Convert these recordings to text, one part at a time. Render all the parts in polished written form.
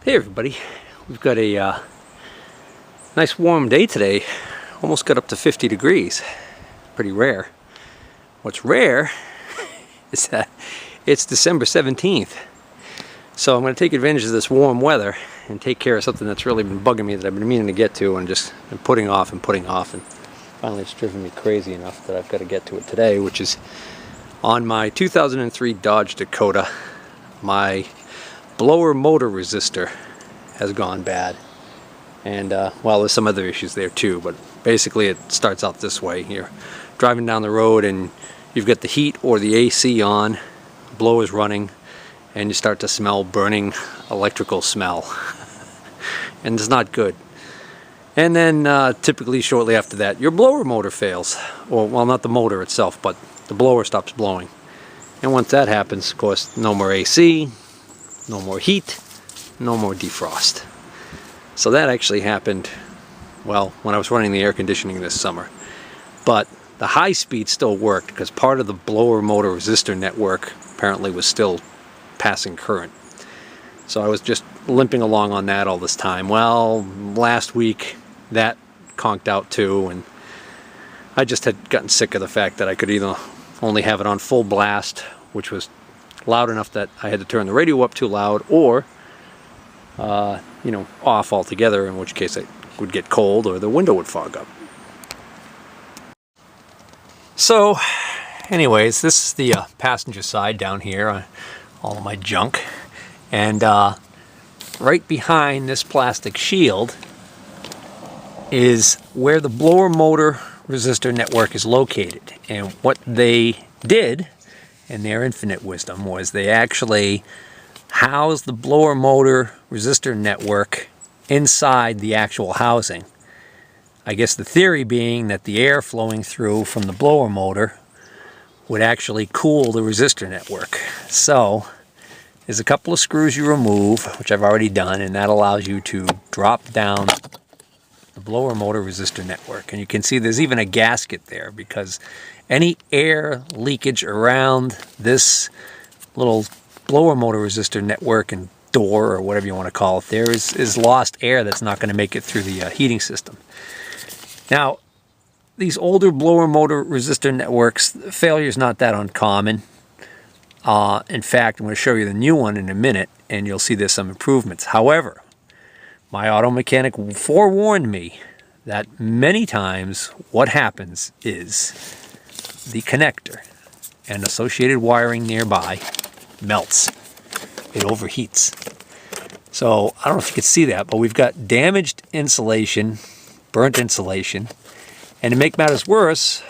Hey everybody, we've got a nice warm day today. Almost got up to 50 degrees. Pretty rare. What's rare is that it's December 17th. So I'm going to take advantage of this warm weather and take care of something that's really been bugging me that I've been meaning to get to and just been putting off. And finally it's driven me crazy enough that I've got to get to it today, which is on my 2003 Dodge Dakota. My blower motor resistor has gone bad, and well, there's some other issues there too, but basically it starts out this way. You're driving down the road and you've got the heat or the AC on, blower's running, and you start to smell burning electrical smell and it's not good. And then typically shortly after that your blower motor fails, or well, not the motor itself, but the blower stops blowing. And once that happens, of course, no more AC, no more heat, no more defrost. So that actually happened, well, when I was running the air conditioning this summer. But the high speed still worked because part of the blower motor resistor network apparently was still passing current. So I was just limping along on that all this time. Well, last week that conked out too, and I just had gotten sick of the fact that I could either only have it on full blast, which was loud enough that I had to turn the radio up too loud, or you know, off altogether, in which case it would get cold or the window would fog up. So anyways, this is the passenger side down here, all of my junk, and right behind this plastic shield is where the blower motor resistor network is located. And what they did in their infinite wisdom was they actually housed the blower motor resistor network inside the actual housing. I guess the theory being that the air flowing through from the blower motor would actually cool the resistor network. So there's a couple of screws you remove, which I've already done, and that allows you to drop down the blower motor resistor network. And you can see there's even a gasket there, because any air leakage around this little blower motor resistor network and door, or whatever you want to call it, there is lost air that's not going to make it through the heating system. Now, these older blower motor resistor networks, failure is not that uncommon. In fact, I'm going to show you the new one in a minute, and you'll see there's some improvements. However, my auto mechanic forewarned me that many times what happens is the connector and associated wiring nearby melts. It overheats. So I don't know if you can see that, but we've got damaged insulation, burnt insulation, and to make matters worse,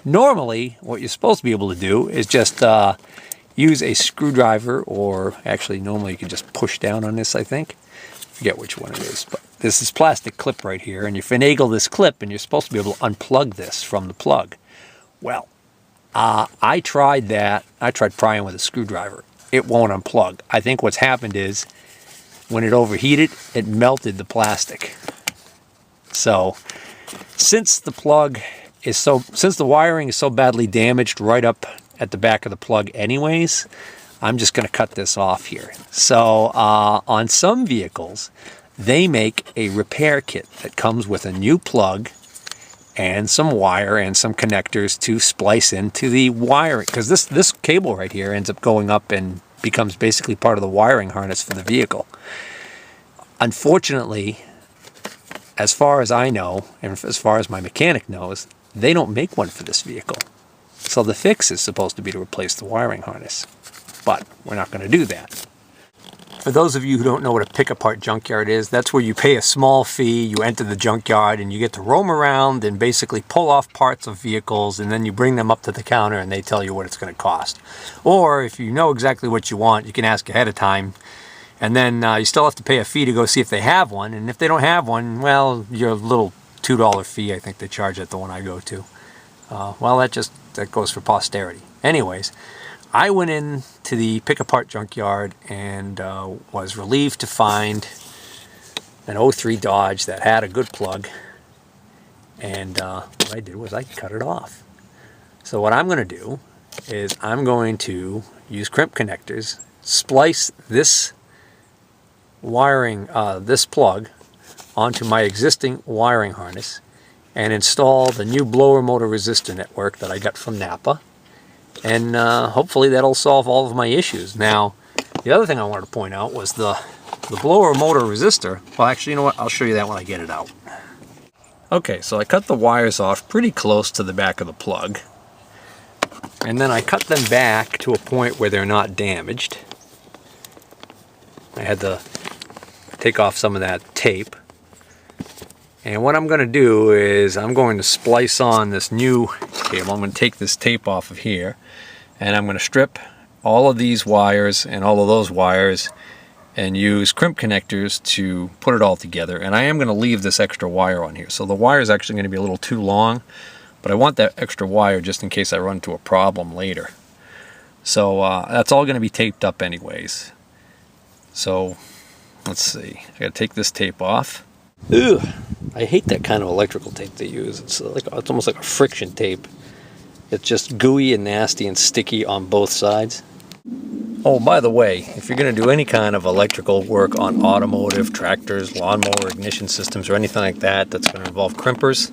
normally what you're supposed to be able to do is just use a screwdriver, or actually normally you can just push down on this, I think. Forget which one it is, but this is plastic clip right here, and you finagle this clip and you're supposed to be able to unplug this from the plug. Well, I tried that. I tried prying with a screwdriver. It won't unplug. I think what's happened is when it overheated, it melted the plastic. So since the wiring is so badly damaged right up at the back of the plug anyways, I'm just going to cut this off here. So on some vehicles, they make a repair kit that comes with a new plug and some wire and some connectors to splice into the wiring, because this cable right here ends up going up and becomes basically part of the wiring harness for the vehicle. Unfortunately, as far as I know, and as far as my mechanic knows, they don't make one for this vehicle. So the fix is supposed to be to replace the wiring harness, but we're not going to do that. For those of you who don't know what a pick-apart junkyard is, that's where you pay a small fee, you enter the junkyard, and you get to roam around and basically pull off parts of vehicles, and then you bring them up to the counter and they tell you what it's going to cost. Or if you know exactly what you want, you can ask ahead of time, and then you still have to pay a fee to go see if they have one, and if they don't have one, well, your little $2 fee, I think they charge at the one I go to. Well, that goes for posterity. Anyways, I went in to the pick-apart junkyard and was relieved to find an 03 Dodge that had a good plug. And what I did was I cut it off. So what I'm going to do is I'm going to use crimp connectors, splice this wiring this plug onto my existing wiring harness and install the new blower motor resistor network that I got from Napa. And hopefully that'll solve all of my issues. Now, the other thing I wanted to point out was the blower motor resistor. Well, actually, you know what? I'll show you that when I get it out. Okay, so I cut the wires off pretty close to the back of the plug. And then I cut them back to a point where they're not damaged. I had to take off some of that tape. And what I'm going to do is I'm going to splice on this new cable. I'm going to take this tape off of here, and I'm going to strip all of these wires and all of those wires and use crimp connectors to put it all together. And I am going to leave this extra wire on here. So the wire is actually going to be a little too long, but I want that extra wire just in case I run into a problem later. So that's all going to be taped up anyways. So let's see. I got to take this tape off. Ugh, I hate that kind of electrical tape they use. It's almost like a friction tape. It's just gooey and nasty and sticky on both sides. Oh, by the way, if you're going to do any kind of electrical work on automotive, tractors, lawnmower, ignition systems, or anything like that that's going to involve crimpers,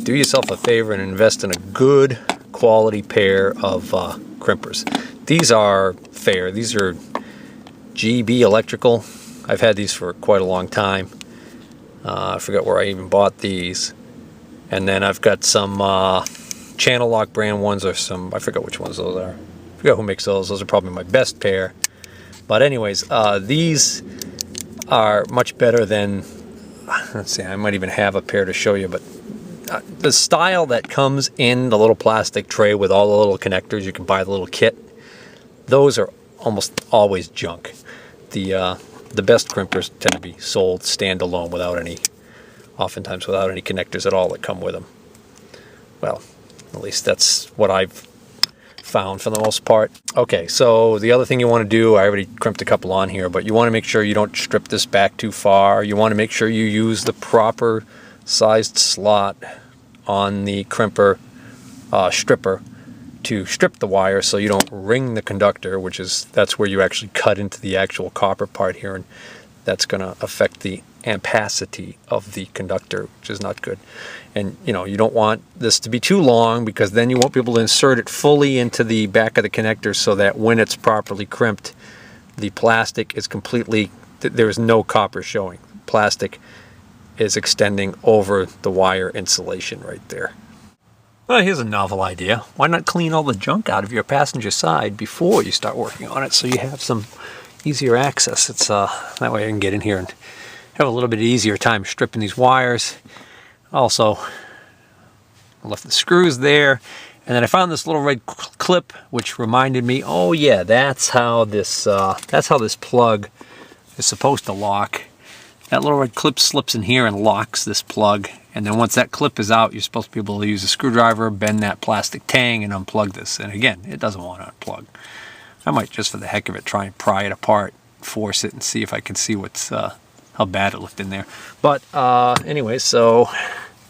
do yourself a favor and invest in a good quality pair of crimpers. These are fair. These are GB Electrical. I've had these for quite a long time. I forget where I even bought these. And then I've got some Channel Lock brand ones, or some, I forget which ones those are. I forget who makes those. Those are probably my best pair. But anyways, these are much better than, let's see, I might even have a pair to show you, but the style that comes in the little plastic tray with all the little connectors, you can buy the little kit, those are almost always junk. The best crimpers tend to be sold standalone without any, oftentimes without any connectors at all that come with them. Well, at least that's what I've found for the most part. Okay, so the other thing you want to do, I already crimped a couple on here, but you want to make sure you don't strip this back too far. You want to make sure you use the proper sized slot on the crimper stripper to strip the wire so you don't ring the conductor, that's where you actually cut into the actual copper part here, and that's going to affect the ampacity of the conductor, which is not good. And you know, you don't want this to be too long, because then you won't be able to insert it fully into the back of the connector, so that when it's properly crimped, the plastic is completely, there's no copper showing. Plastic is extending over the wire insulation right there. Well, here's a novel idea. Why not clean all the junk out of your passenger side before you start working on it, so you have some easier access? It's that way I can get in here and have a little bit easier time stripping these wires. Also, I left the screws there, and then I found this little red clip, which reminded me, oh yeah, that's how this plug is supposed to lock. That little red clip slips in here and locks this plug, and then once that clip is out, you're supposed to be able to use a screwdriver, bend that plastic tang, and unplug this. And again, it doesn't want to unplug. I might, just for the heck of it, try and pry it apart, force it, and see if I can see what's how bad it looked in there. But anyway, so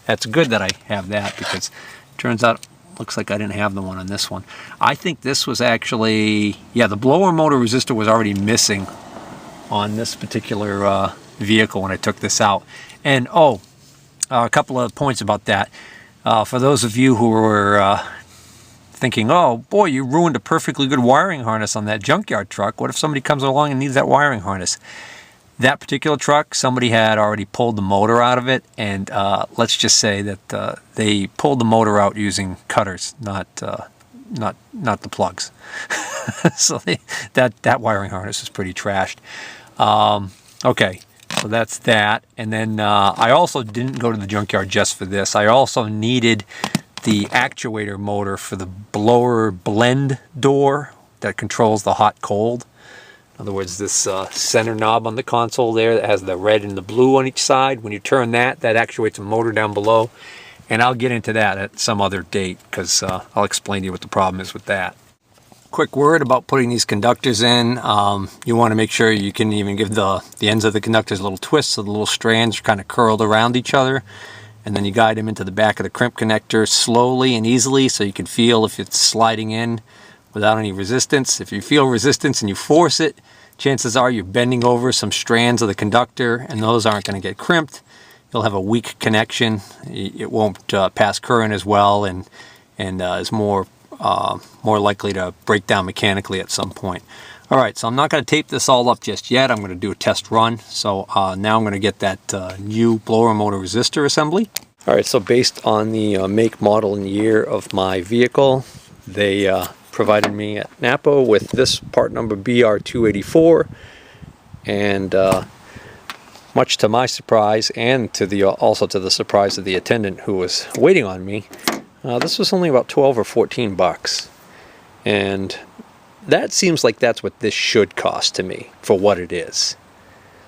that's good that I have that, because it turns out, looks like I didn't have the one on this one. I think this was actually, yeah, the blower motor resistor was already missing on this particular vehicle when I took this out. And oh, a couple of points about that. For those of you who were thinking, oh boy, you ruined a perfectly good wiring harness on that junkyard truck. What if somebody comes along and needs that wiring harness? That particular truck, somebody had already pulled the motor out of it, and let's just say that they pulled the motor out using cutters, not the plugs. So that wiring harness is pretty trashed. Okay, so that's that. And then I also didn't go to the junkyard just for this. I also needed the actuator motor for the blower blend door that controls the hot-cold. In other words, this center knob on the console there that has the red and the blue on each side. When you turn that, that actuates a motor down below. And I'll get into that at some other date, because I'll explain to you what the problem is with that. Quick word about putting these conductors in. You want to make sure you can even give the ends of the conductors a little twist so the little strands are kind of curled around each other. And then you guide them into the back of the crimp connector slowly and easily, so you can feel if it's sliding in without any resistance. If you feel resistance and you force it, chances are you're bending over some strands of the conductor, and those aren't going to get crimped. You'll have a weak connection. It won't pass current as well, and is more likely to break down mechanically at some point. All right, so I'm not going to tape this all up just yet. I'm going to do a test run. So now I'm going to get that new blower motor resistor assembly. All right, so based on the make, model, and year of my vehicle, they provided me at Napa with this part number BR284, and much to my surprise, and to the also to the surprise of the attendant who was waiting on me, this was only about 12 or 14 bucks, and that seems like that's what this should cost to me for what it is.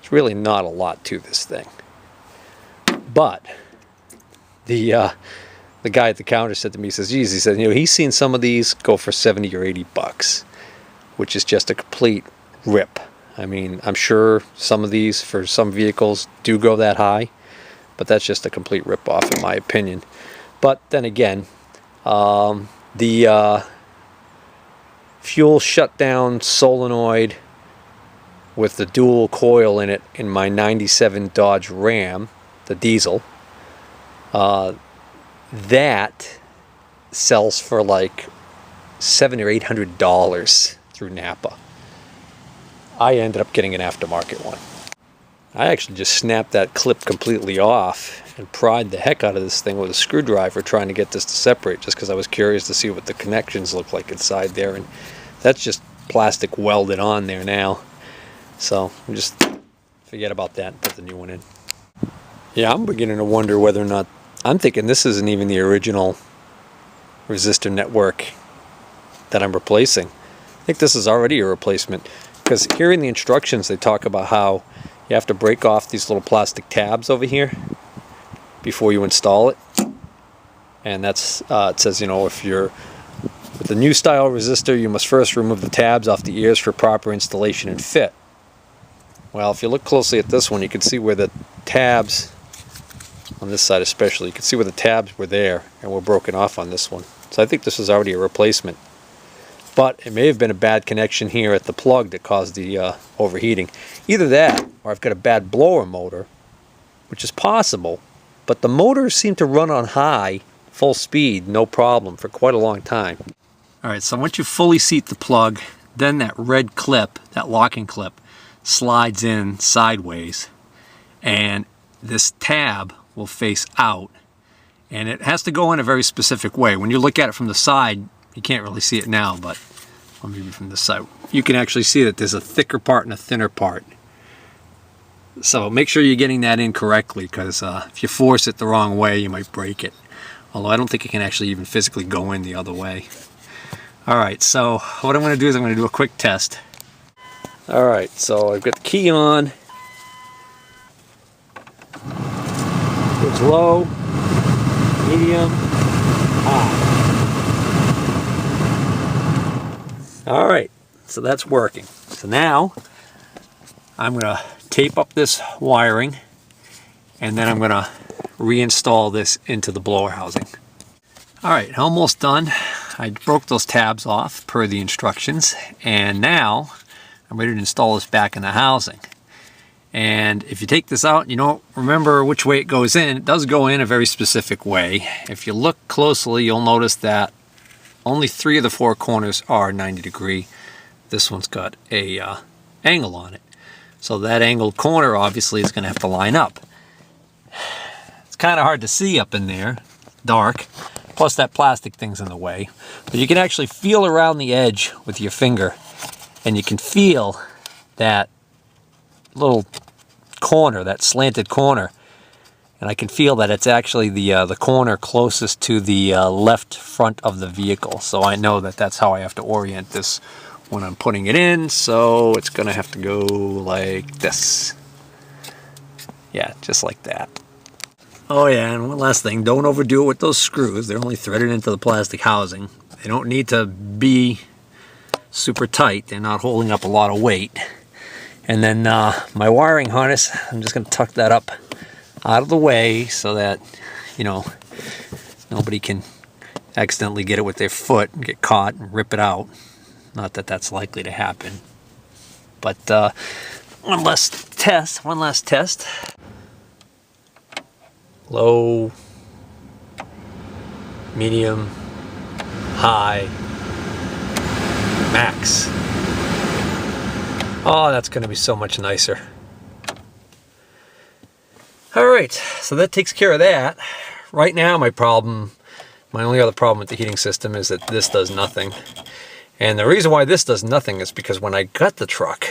It's really not a lot to this thing, but the guy at the counter said to me, he says, geez, he said, you know, he's seen some of these go for 70 or 80 bucks, which is just a complete rip. I mean, I'm sure some of these for some vehicles do go that high, but that's just a complete rip-off in my opinion. But then again, the fuel shutdown solenoid with the dual coil in it in my 97 Dodge Ram, the diesel, that sells for like $700 or $800 through Napa. I ended up getting an aftermarket one. I actually just snapped that clip completely off and pried the heck out of this thing with a screwdriver trying to get this to separate, just because I was curious to see what the connections look like inside there, and that's just plastic welded on there now. So I'm just forget about that and put the new one in. Yeah, I'm beginning to wonder whether or not, I'm thinking this isn't even the original resistor network that I'm replacing. I think this is already a replacement, because here in the instructions they talk about how you have to break off these little plastic tabs over here before you install it. And that's it says, you know, if you're with the new style resistor, you must first remove the tabs off the ears for proper installation and fit. Well, if you look closely at this one, you can see where the tabs, on this side especially, you can see where the tabs were there and were broken off on this one. So I think this is already a replacement. But it may have been a bad connection here at the plug that caused the overheating. Either that, or I've got a bad blower motor, which is possible, but the motors seem to run on high, full speed, no problem, for quite a long time. Alright, so once you fully seat the plug, then that red clip, that locking clip, slides in sideways, and this tab will face out, and it has to go in a very specific way. When you look at it from the side, you can't really see it now, but or maybe from this side, you can actually see that there's a thicker part and a thinner part. So make sure you're getting that in correctly, because if you force it the wrong way, you might break it. Although I don't think it can actually even physically go in the other way. Alright, so what I'm going to do is I'm going to do a quick test. Alright, so I've got the key on. It's low, medium, high. Alright, so that's working. So now I'm going to tape up this wiring, and then I'm going to reinstall this into the blower housing. Alright, almost done. I broke those tabs off per the instructions, and now I'm ready to install this back in the housing. And if you take this out, you don't remember which way it goes in. It does go in a very specific way. If you look closely, you'll notice that only 3 of the 4 corners are 90 degree. This one's got a angle on it. So that angled corner obviously is going to have to line up. It's kind of hard to see up in there, dark. Plus that plastic thing's in the way. But you can actually feel around the edge with your finger, and you can feel that little corner, that slanted corner. And I can feel that it's actually the corner closest to the left front of the vehicle. So I know that that's how I have to orient this when I'm putting it in. So it's going to have to go like this. Yeah, just like that. Oh yeah, and one last thing, don't overdo it with those screws. They're only threaded into the plastic housing. They don't need to be super tight. They're not holding up a lot of weight. And then my wiring harness, I'm just going to tuck that up out of the way so that, you know, nobody can accidentally get it with their foot and get caught and rip it out. Not that that's likely to happen. But one last test. Low, medium, high, max. Oh, that's going to be so much nicer. All right, so that takes care of that. Right now, my only other problem with the heating system is that this does nothing. And the reason why this does nothing is because when I got the truck,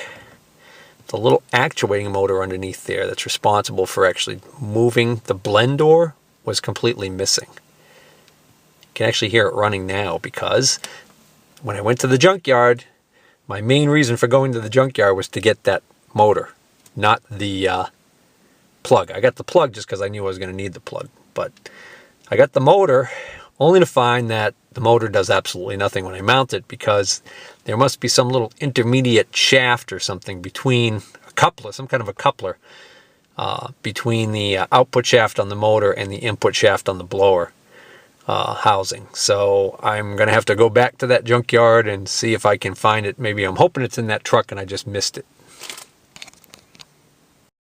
the little actuating motor underneath there that's responsible for actually moving the blend door was completely missing. You can actually hear it running now because when I went to the junkyard, my main reason for going to the junkyard was to get that motor, not the plug. I got the plug just because I knew I was going to need the plug, but I got the motor only to find that the motor does absolutely nothing when I mount it, because there must be some little intermediate shaft or something between a coupler, some kind of a coupler, between the output shaft on the motor and the input shaft on the blower housing. So I'm going to have to go back to that junkyard and see if I can find it. Maybe I'm hoping it's in that truck and I just missed it.